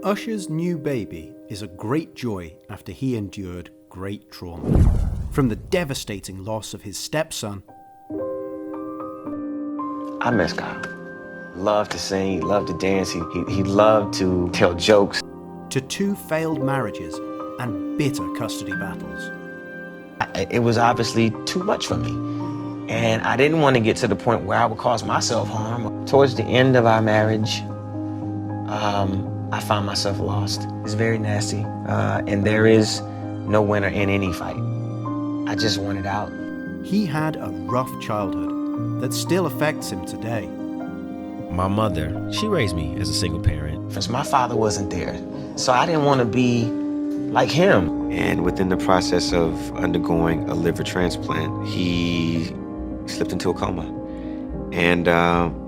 Usher's new baby is a great joy after he endured great trauma. From the devastating loss of his stepson. I miss Kyle. Loved to sing, loved to dance, he loved to tell jokes. To 2 failed marriages and bitter custody battles. It was obviously too much for me. And I didn't want to get to the point where I would cause myself harm. Towards the end of our marriage, I found myself lost. It's very nasty, and there is no winner in any fight. I just wanted out. He had a rough childhood that still affects him today. My mother, she raised me as a single parent. Because my father wasn't there, so I didn't want to be like him. And within the process of undergoing a liver transplant, he slipped into a coma. And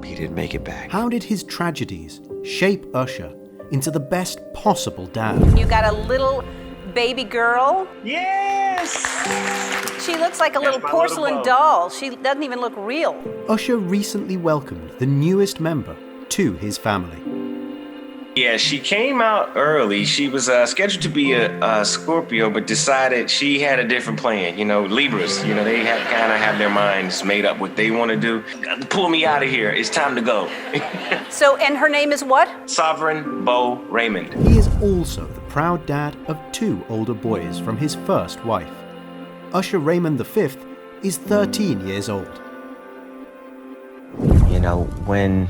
he didn't make it back. How did his tragedies shape Usher into the best possible dad? You got a little baby girl. Yes! She looks like a little porcelain doll. She doesn't even look real. Usher recently welcomed the newest member to his family. Yeah, she came out early. She was scheduled to be a Scorpio, but decided she had a different plan. You know, Libras, they kind of have their minds made up what they want to do. Pull me out of here. It's time to go. So, and her name is what? Sovereign Bo Raymond. He is also the proud dad of 2 older boys from his first wife. Usher Raymond V is 13 years old. When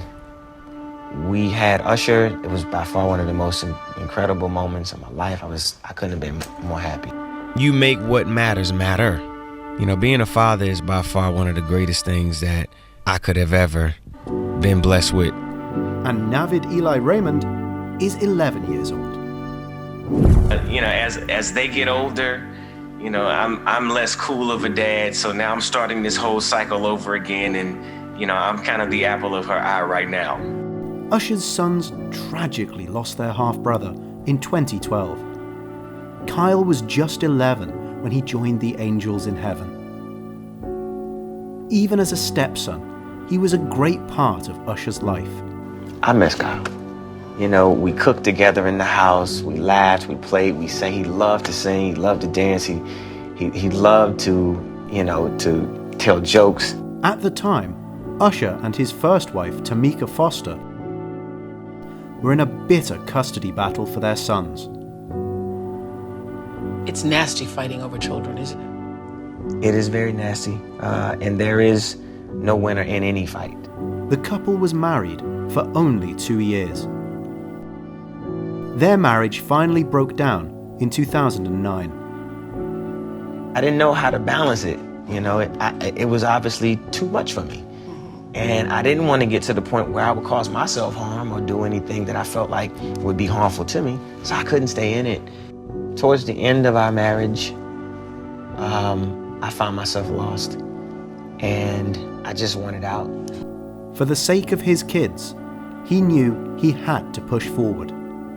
we had Usher, it was by far one of the most incredible moments of my life. I couldn't have been more happy. You make what matters matter. Being a father is by far one of the greatest things that I could have ever been blessed with. And Navid Eli Raymond is 11 years old. As they get older, I'm less cool of a dad, so now I'm starting this whole cycle over again, and I'm kind of the apple of her eye right now. Usher's sons tragically lost their half-brother in 2012. Kyle was just 11 when he joined the angels in heaven. Even as a stepson, he was a great part of Usher's life. I miss Kyle. We cooked together in the house, we laughed, we played, we sang. He loved to sing, he loved to dance, he loved to tell jokes. At the time, Usher and his first wife, Tamika Foster, were in a bitter custody battle for their sons. It's nasty fighting over children, isn't it? It is very nasty, and there is no winner in any fight. The couple was married for only 2 years. Their marriage finally broke down in 2009. I didn't know how to balance it. It was obviously too much for me. And I didn't want to get to the point where I would cause myself harm or do anything that I felt like would be harmful to me, so I couldn't stay in it. Towards the end of our marriage, I found myself lost, and I just wanted out. For the sake of his kids, he knew he had to push forward.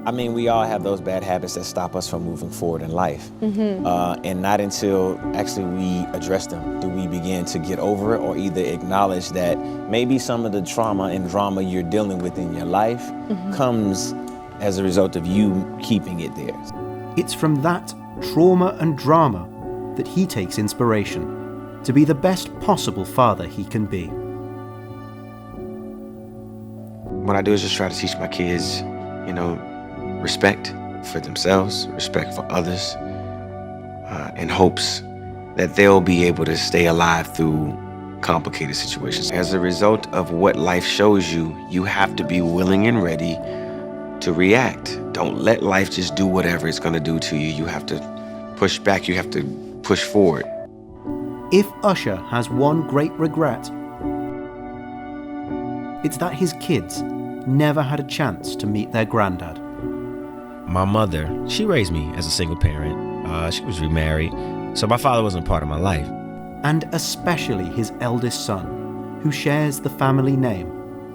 We all have those bad habits that stop us from moving forward in life. And not until actually we address them do we begin to get over it, or either acknowledge that maybe some of the trauma and drama you're dealing with in your life comes as a result of you keeping it there. It's from that trauma and drama that he takes inspiration to be the best possible father he can be. What I do is just try to teach my kids, respect for themselves, respect for others, in hopes that they'll be able to stay alive through complicated situations. As a result of what life shows you, you have to be willing and ready to react. Don't let life just do whatever it's going to do to you. You have to push back. You have to push forward. If Usher has one great regret, it's that his kids never had a chance to meet their granddad. My mother, she raised me as a single parent. She was remarried, so my father wasn't part of my life. And especially his eldest son, who shares the family name,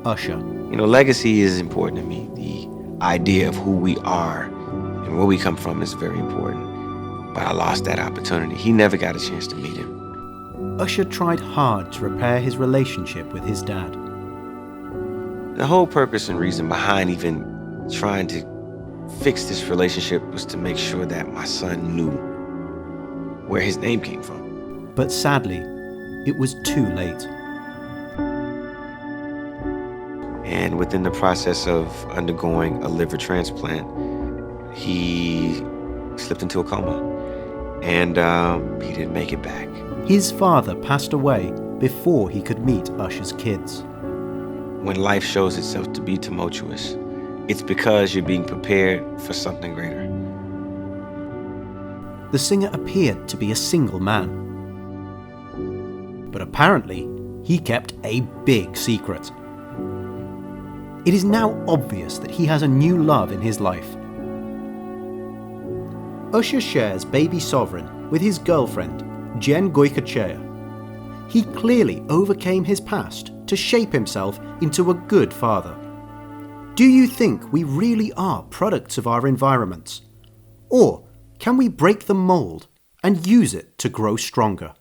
Usher. Legacy is important to me. The idea of who we are and where we come from is very important. But I lost that opportunity. He never got a chance to meet him. Usher tried hard to repair his relationship with his dad. The whole purpose and reason behind even trying to fix this relationship was to make sure that my son knew where his name came from. But sadly, it was too late. And within the process of undergoing a liver transplant, he slipped into a coma. And he didn't make it back. His father passed away before he could meet Usher's kids. When life shows itself to be tumultuous, it's because you're being prepared for something greater. The singer appeared to be a single man. But apparently, he kept a big secret. It is now obvious that he has a new love in his life. Usher shares Baby Sovereign with his girlfriend, Jen Goikachea. He clearly overcame his past to shape himself into a good father. Do you think we really are products of our environments? Or can we break the mold and use it to grow stronger?